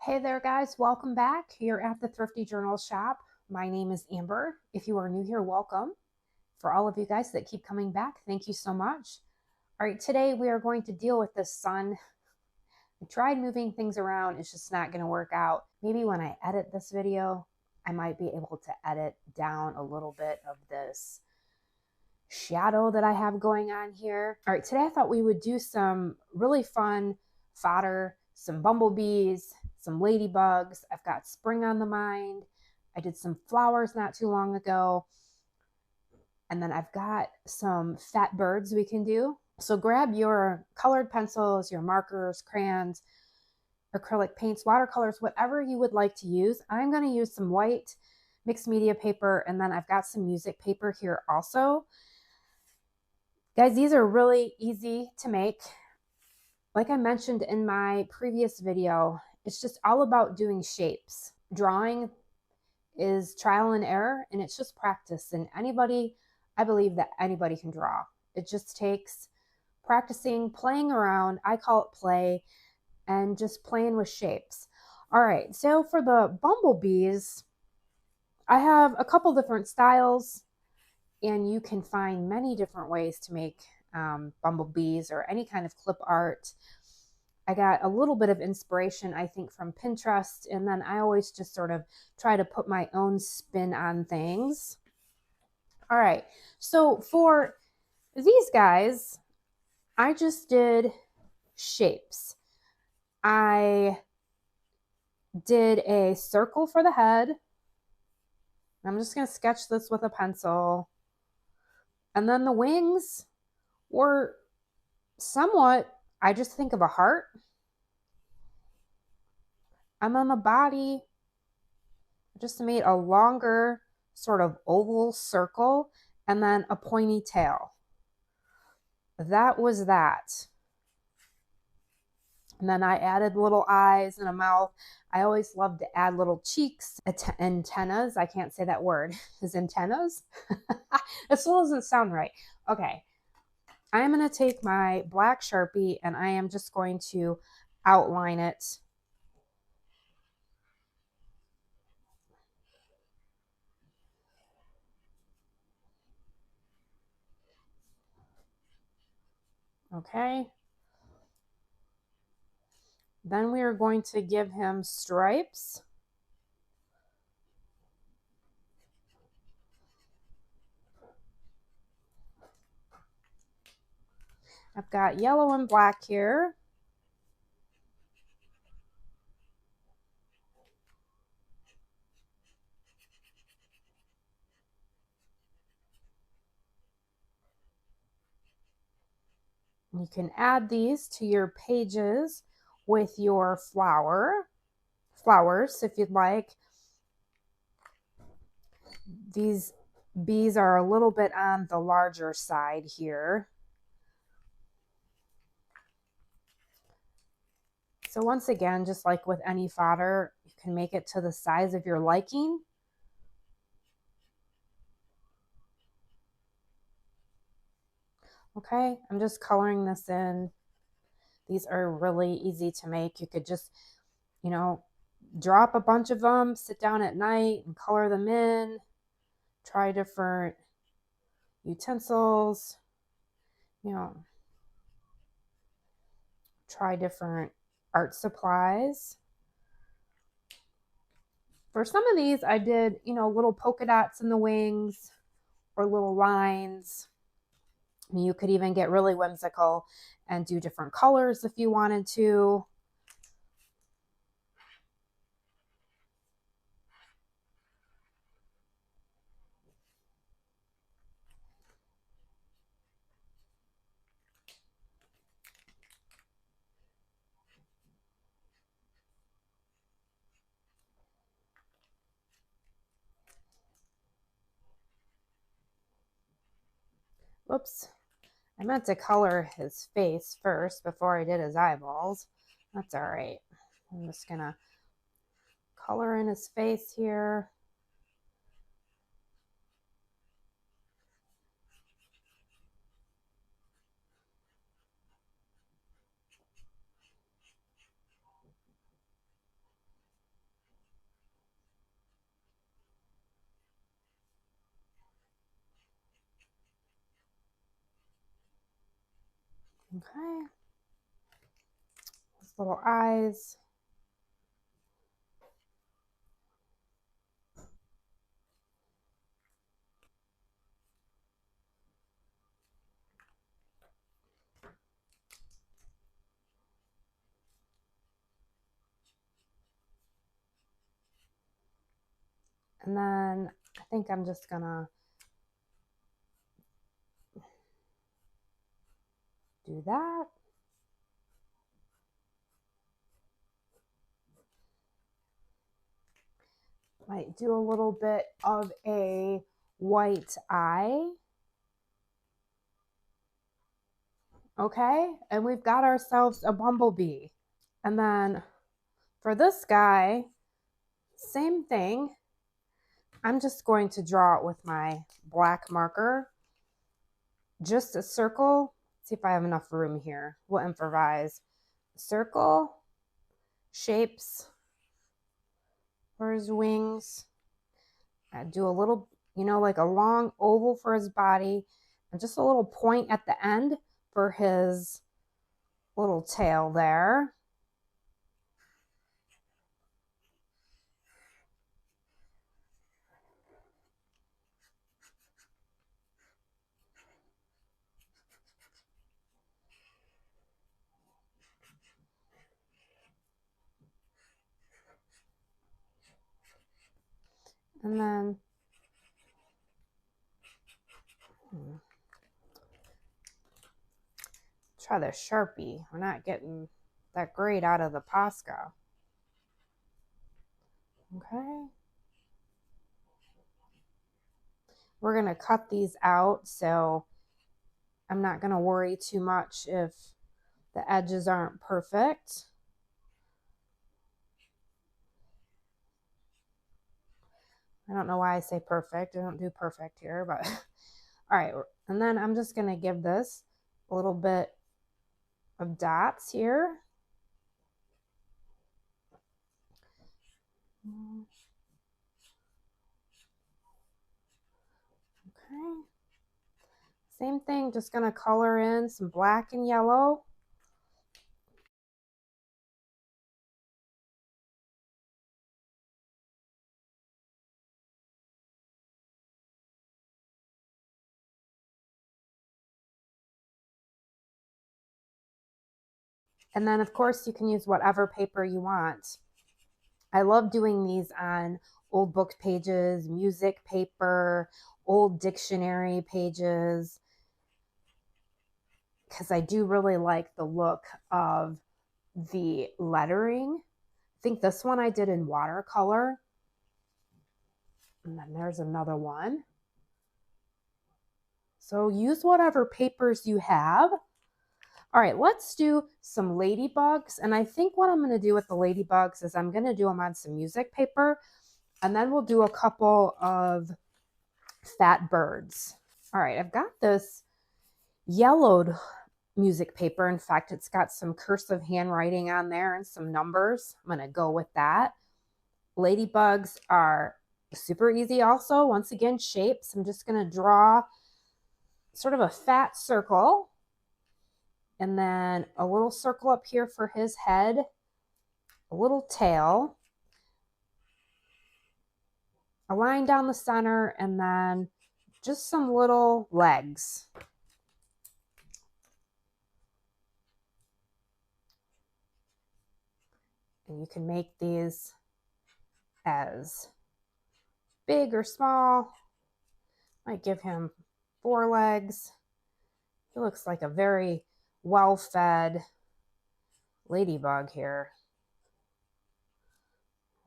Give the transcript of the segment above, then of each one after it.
Hey there guys, welcome back here at the Thrifty Journal shop. My name is Amber. If you are new here, welcome. For all of you guys that keep coming back, thank you so much. All right, today we are going to deal with the sun. I tried moving things around, it's just not going to work out. Maybe when I edit this video, I might be able to edit down a little bit of this shadow that I have going on here. All right, today I thought we would do some really fun fodder, some bumblebees, some ladybugs. I've got spring on the mind. I did some flowers not too long ago. And then I've got some fat birds we can do. So grab your colored pencils, your markers, crayons, acrylic paints, watercolors, whatever you would like to use. I'm going to use some white mixed media paper, and then I've got some music paper here also. Guys, these are really easy to make. Like I mentioned in my previous video, it's just all about doing shapes. Drawing is trial and error, and it's just practice. And I believe that anybody can draw. It just takes practicing, playing around. I call it play, and just playing with shapes. All right, so for the bumblebees, I have a couple different styles, and you can find many different ways to make bumblebees or any kind of clip art. I got a little bit of inspiration, I think, from Pinterest, and then I always just sort of try to put my own spin on things. All right, so for these guys, I just did shapes. I did a circle for the head. I'm just going to sketch this with a pencil. And then the wings were somewhat, I just think of a heart. And then the body, I just made a longer sort of oval circle and then a pointy tail. That was that. And then I added little eyes and a mouth. I always love to add little cheeks, antennas. I can't say that word. Is antennas? It still doesn't sound right. Okay. I'm going to take my black Sharpie and I am just going to outline it. Okay. Then we are going to give him stripes. I've got yellow and black here. You can add these to your pages with your flowers if you'd like. These bees are a little bit on the larger side here. So once again, just like with any fodder, you can make it to the size of your liking. Okay, I'm just coloring this in. These are really easy to make. You could just, drop a bunch of them, sit down at night and color them in, try different utensils, try different art supplies. For some of these, I did, little polka dots in the wings or little lines. You could even get really whimsical and do different colors if you wanted to. Whoops. I meant to color his face first before I did his eyeballs. That's all right. I'm just going to color in his face here. Okay. His little eyes. And then I think I'm just gonna do that. Might do a little bit of a white eye. Okay, and we've got ourselves a bumblebee. And then for this guy, same thing. I'm just going to draw it with my black marker. Just a circle. See if I have enough room here. We'll improvise. Circle, shapes for his wings. I do a little, like a long oval for his body, and just a little point at the end for his little tail there. And then try the Sharpie. We're not getting that great out of the Posca. Okay. We're going to cut these out, so I'm not going to worry too much if the edges aren't perfect. I don't know why I say perfect. I don't do perfect here, but all right. And then I'm just going to give this a little bit of dots here. Okay. Same thing, just going to color in some black and yellow. And then, of course, you can use whatever paper you want. I love doing these on old book pages, music paper, old dictionary pages, because I do really like the look of the lettering. I think this one I did in watercolor. And then there's another one. So use whatever papers you have. All right, let's do some ladybugs. And I think what I'm going to do with the ladybugs is I'm going to do them on some music paper. And then we'll do a couple of fat birds. All right, I've got this yellowed music paper. In fact, it's got some cursive handwriting on there and some numbers. I'm going to go with that. Ladybugs are super easy also. Once again, shapes. I'm just going to draw sort of a fat circle and then a little circle up here for his head, a little tail, a line down the center, and then just some little legs. And you can make these as big or small. Might give him 4 legs. He looks like a very well-fed ladybug here.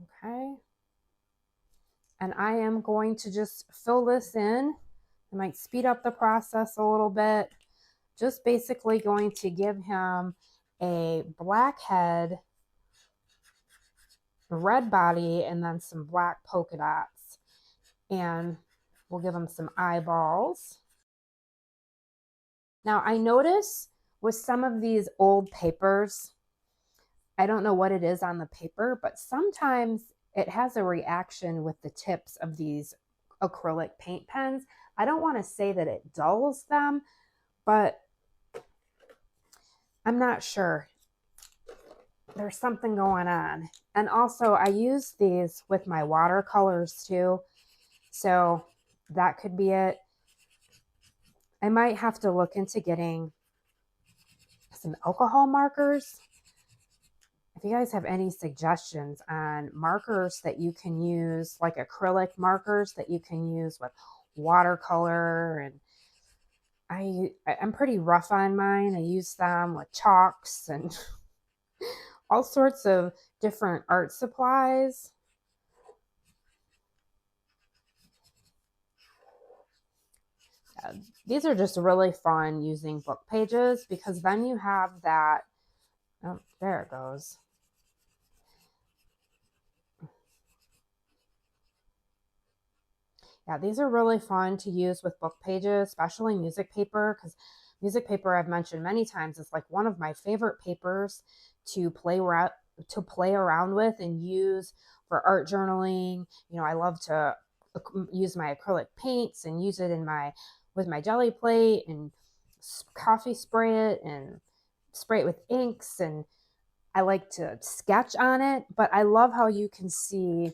Okay. And I am going to just fill this in. I might speed up the process a little bit. Just basically going to give him a black head, a red body, and then some black polka dots. And we'll give him some eyeballs. Now I notice with some of these old papers, I don't know what it is on the paper, but sometimes it has a reaction with the tips of these acrylic paint pens. I don't want to say that it dulls them, but I'm not sure. There's something going on. And also I use these with my watercolors too. So that could be it. I might have to look into getting some alcohol markers. If you guys have any suggestions on markers that you can use, like acrylic markers that you can use with watercolor, and I'm pretty rough on mine. I use them with chalks and all sorts of different art supplies. These are just really fun using book pages because then you have that. Oh, there it goes. Yeah, these are really fun to use with book pages, especially music paper, because music paper, I've mentioned many times, is like one of my favorite papers to play around with and use for art journaling. You know, I love to use my acrylic paints and use it in my with my jelly plate and coffee spray it and spray it with inks, and I like to sketch on it, but I love how you can see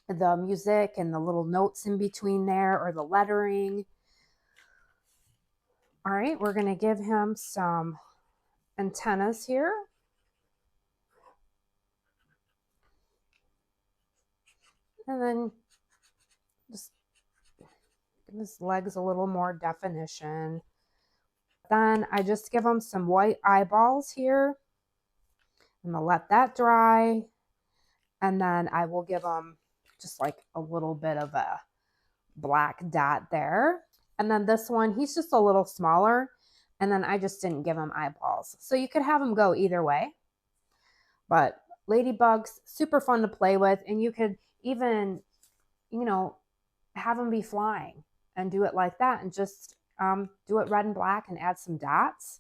the music and the little notes in between there or the lettering. All right, we're going to give him some antennas here. And then just give his legs a little more definition. Then I just give him some white eyeballs here. I'm going to let that dry. And then I will give him just like a little bit of a black dot there. And then this one, he's just a little smaller. And then I just didn't give him eyeballs. So you could have him go either way. But ladybugs, super fun to play with. And you could even, you know, have them be flying and do it like that and just do it red and black and add some dots.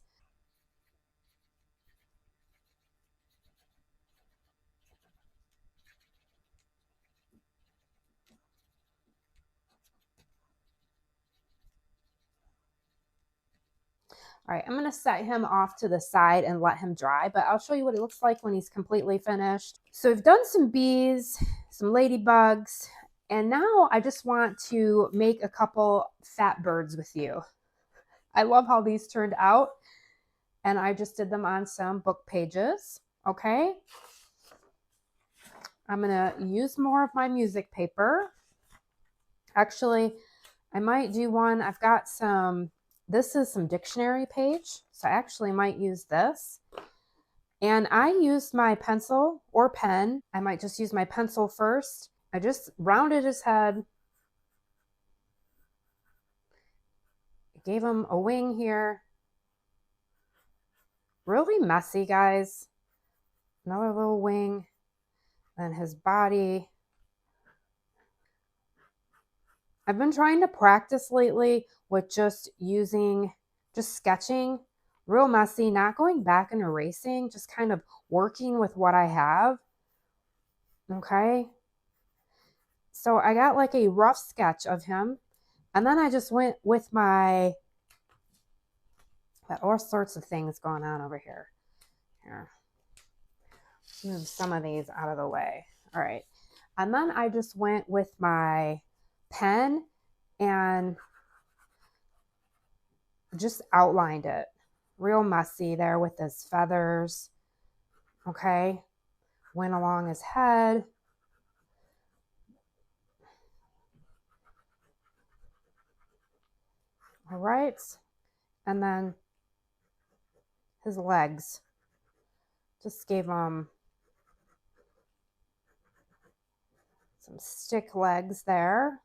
All right, I'm going to set him off to the side and let him dry, but I'll show you what it looks like when he's completely finished. So we've done some bees, some ladybugs, and now I just want to make a couple fat birds with you. I love how these turned out, and I just did them on some book pages, okay? I'm going to use more of my music paper. Actually, I might do one. I've got some, this is some dictionary page, so I actually might use this. And I used my pencil or pen. I might just use my pencil first. I just rounded his head. Gave him a wing here. Really messy, guys. Another little wing. Then his body. I've been trying to practice lately with just sketching, real messy, not going back and erasing, just kind of working with what I have. Okay. So I got like a rough sketch of him. And then I just went with my, got all sorts of things going on over here. Here. Move some of these out of the way. All right. And then I just went with my pen and just outlined it. Real messy there with his feathers. Okay. Went along his head. All right. And then his legs. Just gave him some stick legs there.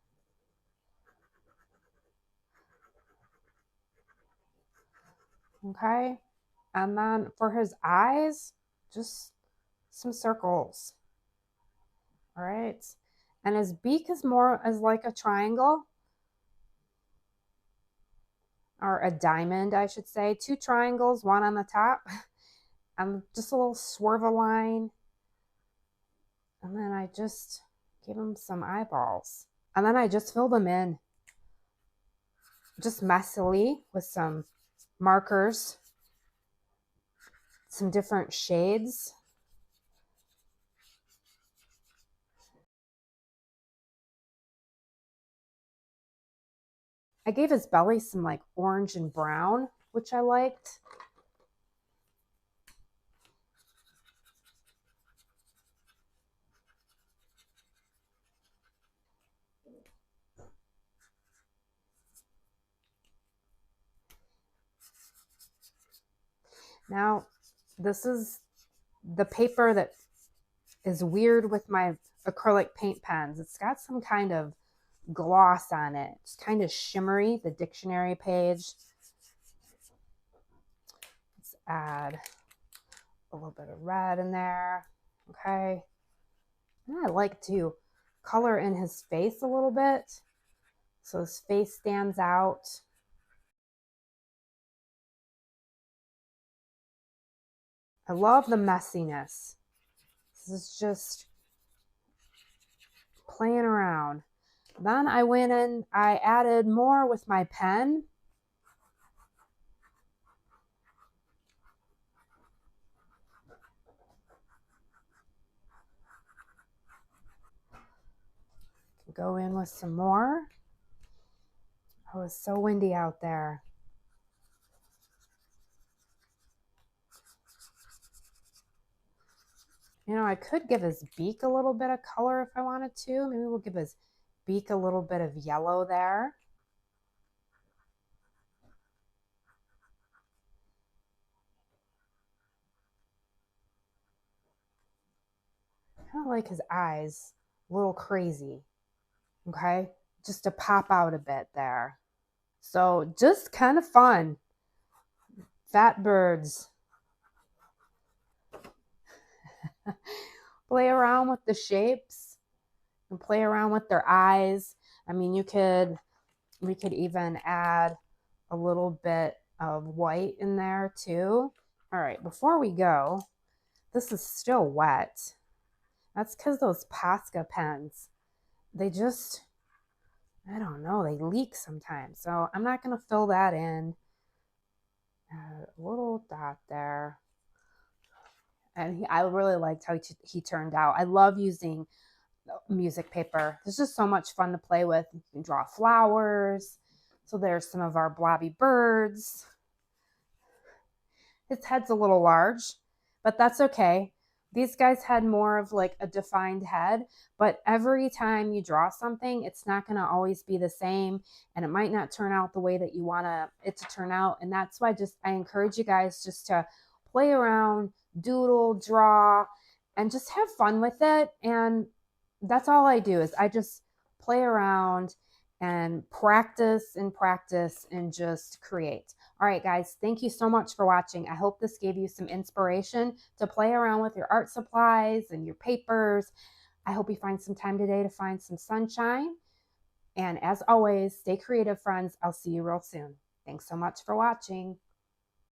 Okay. And then for his eyes, just some circles. All right. And his beak is more as like a triangle or a diamond, I should say. Two triangles, one on the top, and just a little swerve a line. And then I just give him some eyeballs. And then I just fill them in just messily with some markers. some different shades. I gave his belly some like orange and brown, which I liked. Now, this is the paper that is weird with my acrylic paint pens. It's got some kind of gloss on it. It's kind of shimmery, the dictionary page. Let's add a little bit of red in there. Okay. And I like to color in his face a little bit so his face stands out. I love the messiness. This is just playing around. Then I went in, I added more with my pen. Go in with some more. Oh, it's so windy out there. You know, I could give his beak a little bit of color if I wanted to. Maybe we'll give his beak a little bit of yellow there. Kind of like his eyes, a little crazy. Okay, just to pop out a bit there. So just kind of fun. Fat birds. Play around with the shapes and play around with their eyes. I mean, we could even add a little bit of white in there too. All right, before we go, this is still wet. That's because those Posca pens, they just, I don't know, they leak sometimes. So I'm not going to fill that in. A little dot there. And I really liked how he turned out. I love using music paper. It's just so much fun to play with. You can draw flowers. So there's some of our blobby birds. His head's a little large, but that's okay. These guys had more of like a defined head, but every time you draw something, it's not going to always be the same, and it might not turn out the way that you want it to turn out. And that's why I encourage you guys just to play around, doodle, draw, and just have fun with it. And that's all I do is I just play around and practice and just create. All right, guys, thank you so much for watching. I hope this gave you some inspiration to play around with your art supplies and your papers. I hope you find some time today to find some sunshine. And as always, stay creative, friends. I'll see you real soon. Thanks so much for watching.